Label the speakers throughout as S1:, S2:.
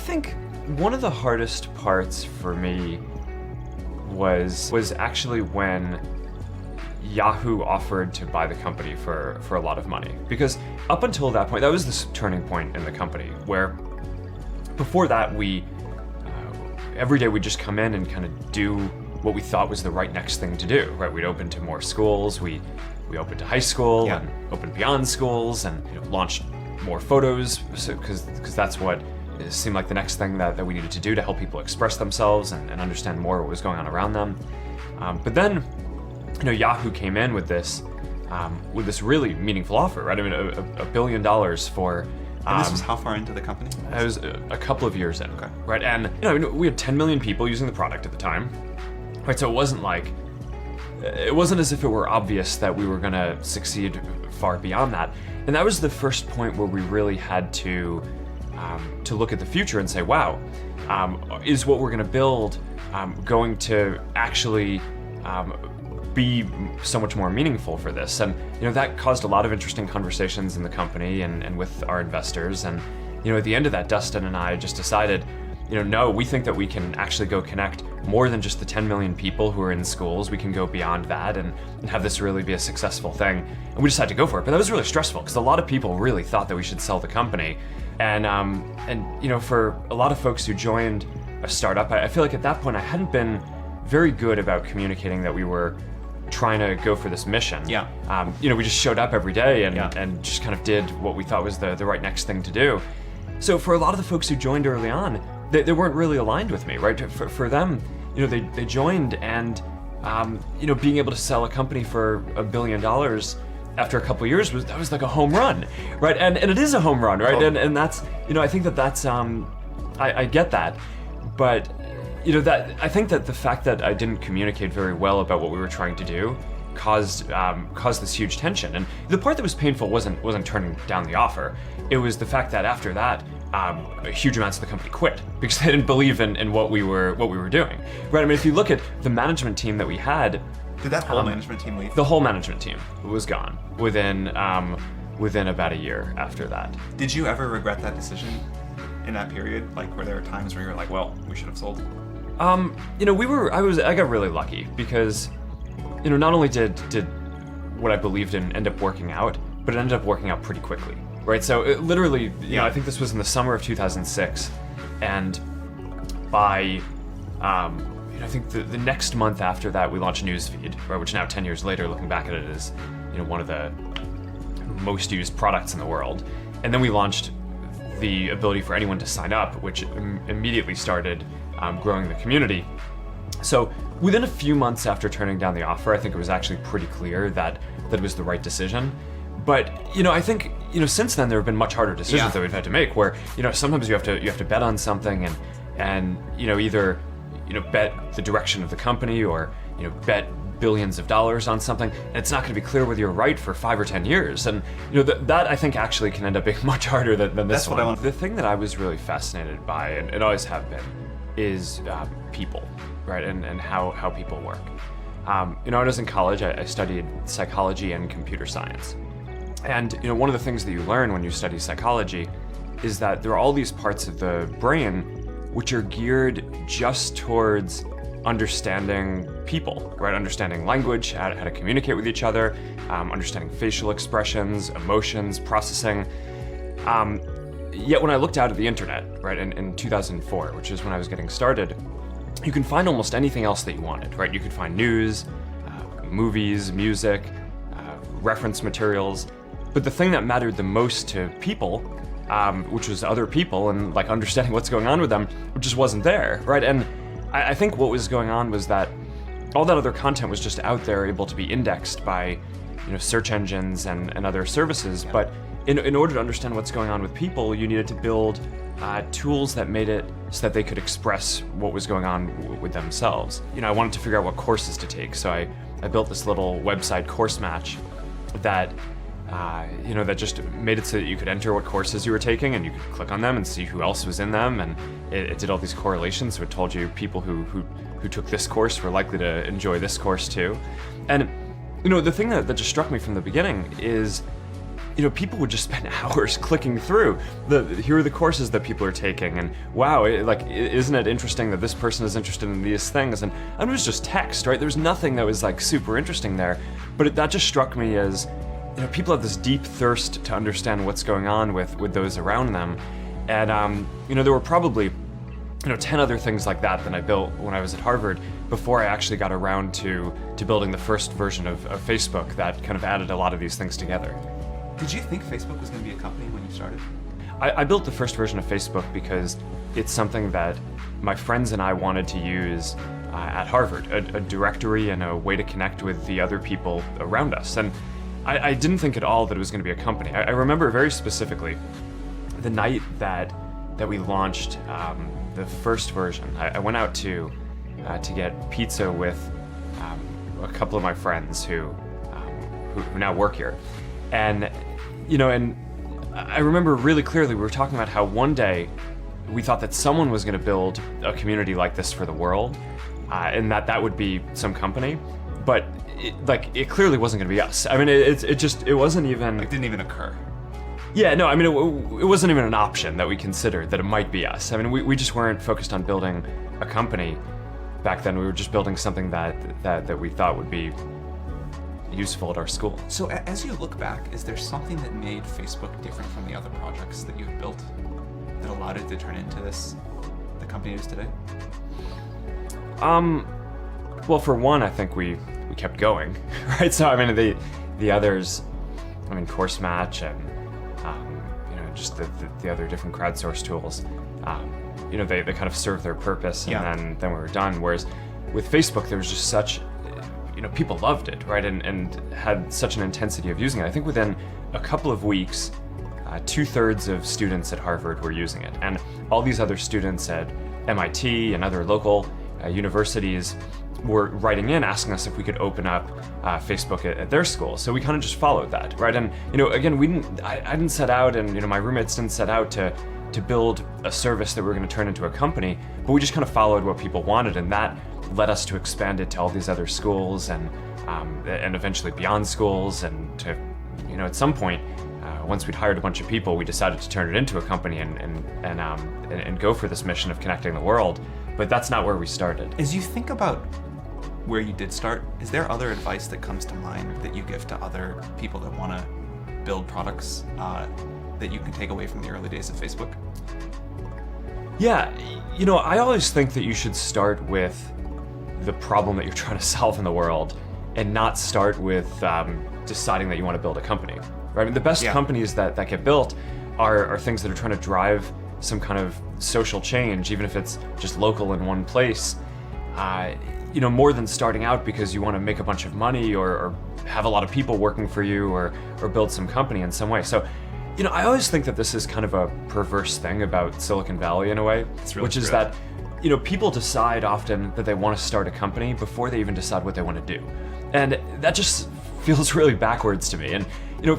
S1: think one of the hardest parts for me was actually when Yahoo offered to buy the company for a lot of money. Because up until that point, that was this turning point in the company, where before that every day we'd just come in and kind of do what we thought was the right next thing to do, right? We'd open to more schools, we opened to high school and opened beyond schools, and launched more photos, because that's what it seemed like the next thing that we needed to do to help people express themselves and understand more what was going on around them. But then, Yahoo came in with this really meaningful offer, right? I mean, $1 billion for.
S2: And this was how far into the company?
S1: It was a couple of years in,
S2: okay.
S1: Right? And we had 10 million people using the product at the time, right? So it wasn't as if it were obvious that we were going to succeed far beyond that. And that was the first point where we really had to look at the future and say, wow, is what we're going to build going to actually be so much more meaningful for this? And that caused a lot of interesting conversations in the company and with our investors. And at the end of that, Dustin and I just decided, no, we think that we can actually go connect more than just the 10 million people who are in schools. We can go beyond that and have this really be a successful thing. And we decided to go for it. But that was really stressful because a lot of people really thought that we should sell the company. And for a lot of folks who joined a startup, I feel like at that point I hadn't been very good about communicating that we were trying to go for this mission.
S2: Yeah.
S1: We just showed up every day and just kind of did what we thought was the right next thing to do. So for a lot of the folks who joined early on, they weren't really aligned with me, right? For them, they joined and, being able to sell a company for $1 billion after a couple of years was like a home run, right? And it is a home run, right?
S2: Oh.
S1: And that's, I think that's, I get that, but that I think that the fact that I didn't communicate very well about what we were trying to do caused this huge tension. And the part that was painful wasn't turning down the offer. It was the fact that after that, huge amounts of the company quit because they didn't believe in what we were doing. Right? I mean, if you look at the management team that we had,
S2: did that whole management team leave?
S1: The whole management team was gone within about a year after that.
S2: Did you ever regret that decision in that period? Like, were there times where you were like, well, we should have sold?
S1: I got really lucky because, not only did what I believed in end up working out, but it ended up working out pretty quickly, right? So it literally, I think this was in the summer of 2006, and by, I think the next month after that, we launched Newsfeed, right? Which now 10 years later, looking back at it, is, one of the most used products in the world. And then we launched the ability for anyone to sign up, which immediately started growing the community. So within a few months after turning down the offer, I think it was actually pretty clear that it was the right decision. But I think since then there have been much harder decisions that we've had to make, where sometimes you have to bet on something and either bet the direction of the company or bet billions of dollars on something, and it's not going to be clear whether you're right for 5 or 10 years. And that I think actually can end up being much harder than this
S2: That's
S1: one.
S2: What I want.
S1: The thing that I was really fascinated by, and always have been, is people, right? And how people work. When I was in college, I studied psychology and computer science. And one of the things that you learn when you study psychology is that there are all these parts of the brain which are geared just towards understanding people, right? Understanding language, how to communicate with each other, understanding facial expressions, emotions, processing. Yet when I looked out at the internet, right, in 2004, which is when I was getting started, you can find almost anything else that you wanted, right? You could find news, movies, music, reference materials. But the thing that mattered the most to people, which was other people and like understanding what's going on with them, just wasn't there, right? And I think what was going on was that all that other content was just out there, able to be indexed by, search engines and other services. Yeah. But in order to understand what's going on with people, you needed to build tools that made it so that they could express what was going on with themselves. I wanted to figure out what courses to take, so I built this little website, Course Match, that that just made it so that you could enter what courses you were taking, and you could click on them and see who else was in them, and it did all these correlations, so it told you people who took this course were likely to enjoy this course too. And the thing that just struck me from the beginning is, people would just spend hours clicking through here are the courses that people are taking, and wow, isn't it interesting that this person is interested in these things? And it was just text, right? There was nothing that was like super interesting there, but that just struck me as, people have this deep thirst to understand what's going on with those around them. And there were probably 10 other things like that I built when I was at Harvard before I actually got around to building the first version of Facebook that kind of added a lot of these things together.
S2: Did you think Facebook was going to be a company when you started?
S1: I built the first version of Facebook because it's something that my friends and I wanted to use at Harvard, a directory and a way to connect with the other people around us. And I didn't think at all that it was going to be a company. I remember very specifically the night that we launched the first version. I went out to get pizza with a couple of my friends who now work here, and I remember really clearly we were talking about how one day we thought that someone was going to build a community like this for the world, and that would be some company, but it clearly wasn't going to be us. I mean, it wasn't even.
S2: It didn't even occur.
S1: Yeah, no, I mean, it wasn't even an option that we considered that it might be us. I mean, we just weren't focused on building a company back then. We were just building something that we thought would be useful at our school.
S2: So as you look back, is there something that made Facebook different from the other projects that you've built that allowed it to turn into the company it is today?
S1: Well, for one, I think we kept going, right? So, I mean, the others, I mean, Course Match and just the other different crowdsourced tools, they kind of serve their purpose, and then we were done. Whereas with Facebook, there was just such, people loved it, right? And had such an intensity of using it. I think within a couple of weeks, 2/3 of students at Harvard were using it. And all these other students at MIT and other local universities were writing in asking us if we could open up Facebook at their school. So we kind of just followed that, right? And again, I didn't set out, and my roommates didn't set out to build a service that we were going to turn into a company, but we just kind of followed what people wanted, and that led us to expand it to all these other schools and eventually beyond schools, and to at some point, once we'd hired a bunch of people, we decided to turn it into a company and go for this mission of connecting the world. But that's not where we started.
S2: As you think about where you did start, is there other advice that comes to mind that you give to other people that want to build products that you can take away from the early days of Facebook?
S1: Yeah, I always think that you should start with the problem that you're trying to solve in the world, and not start with deciding that you want to build a company, right? I mean, the best companies that get built are things that are trying to drive some kind of social change, even if it's just local in one place, more than starting out because you want to make a bunch of money or have a lot of people working for you or build some company in some way. So, I always think that this is kind of a perverse thing about Silicon Valley in a way, which is that, people decide often that they want to start a company before they even decide what they want to do. And that just feels really backwards to me. And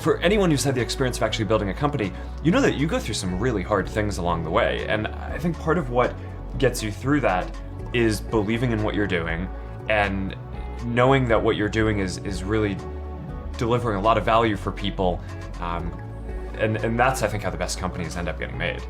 S1: for anyone who's had the experience of actually building a company, that you go through some really hard things along the way. And I think part of what gets you through that is believing in what you're doing and knowing that what you're doing is really delivering a lot of value for people. And that's, I think, how the best companies end up getting made.